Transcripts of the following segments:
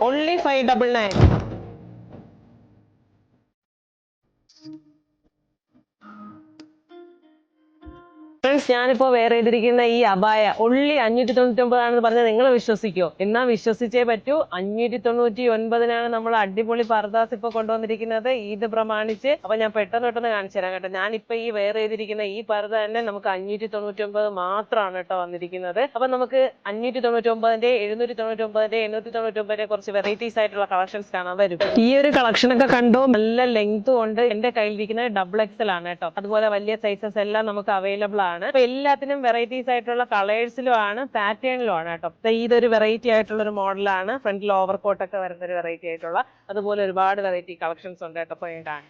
only 599. Friends, ഞാനിപ്പോൾ wear ചെയ്തിരിക്കുന്ന ഈ അബായ only 599 പറഞ്ഞാൽ നിങ്ങൾ വിശ്വസിക്കോ? എന്നാൽ വിശ്വസിച്ചേ പറ്റൂ. 599 നമ്മൾ അടിപൊളി പർദാസ് ഇപ്പൊ കൊണ്ടുവന്നിരിക്കുന്നത് ഈദ് പ്രമാണിച്ച്. അപ്പൊ ഞാൻ പെട്ടെന്ന് കാണിച്ചു തരാം കേട്ടോ. ഞാനിപ്പോ ഈ വെയർ ചെയ്തിരിക്കുന്ന ഈ പർദ തന്നെ നമുക്ക് 599 മാത്രമാണ് കേട്ടോ വന്നിരിക്കുന്നത്. അപ്പൊ നമുക്ക് 599, 799, 899 കുറച്ച് വെറൈറ്റീസ് ആയിട്ടുള്ള കളക്ഷൻസ് കാണാൻ വരും. ഈ ഒരു കളക്ഷൻ ഒക്കെ കണ്ടോ? നല്ല ലെങ്ത് കൊണ്ട് എന്റെ കയ്യിലിരിക്കുന്നത് XXL ആണ് കേട്ടോ. അതുപോലെ വലിയ സൈസസ് എല്ലാം നമുക്ക് അവൈലബിൾ ആണ്. അപ്പൊ എല്ലാത്തിനും വെറൈറ്റീസ് ആയിട്ടുള്ള കളേഴ്സിലും ആണ്, പാറ്റേണിലും ആണ് കേട്ടോ. ഇതൊരു വെറൈറ്റി ആയിട്ടുള്ള ഒരു മോഡലാണ്. ഫ്രണ്ടിൽ ഓവർ കോട്ട് ഒക്കെ വരുന്ന ഒരു വെറൈറ്റി ആയിട്ടുള്ള, അതുപോലെ ഒരുപാട് വെറൈറ്റി കളക്ഷൻസ് ഉണ്ട് കേട്ടോ. പോയി കാണാം.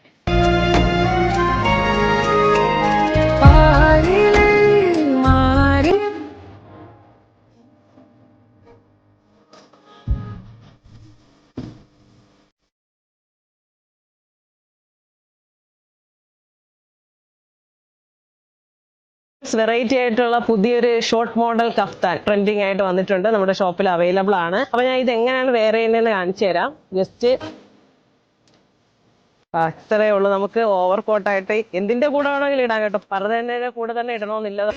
വെറൈറ്റി ആയിട്ടുള്ള പുതിയൊരു ഷോർട്ട് മോഡൽ കഫ്താൻ ട്രെൻഡിങ് ആയിട്ട് വന്നിട്ടുണ്ട്. നമ്മുടെ ഷോപ്പിൽ അവൈലബിൾ ആണ്. അപ്പൊ ഞാൻ ഇത് എങ്ങനെയാണ് വെയർ ചെയ്യുന്നതെന്ന് കാണിച്ചു തരാം. ജസ്റ്റ് ഇത്രയേ ഉള്ളൂ. നമുക്ക് ഓവർ കോട്ടായിട്ട് എന്തിന്റെ കൂടെ വേണമെങ്കിലും ഇടാം കേട്ടോ. പർദ്ദയുടെ കൂടെ തന്നെ ഇടണമെന്നില്ല.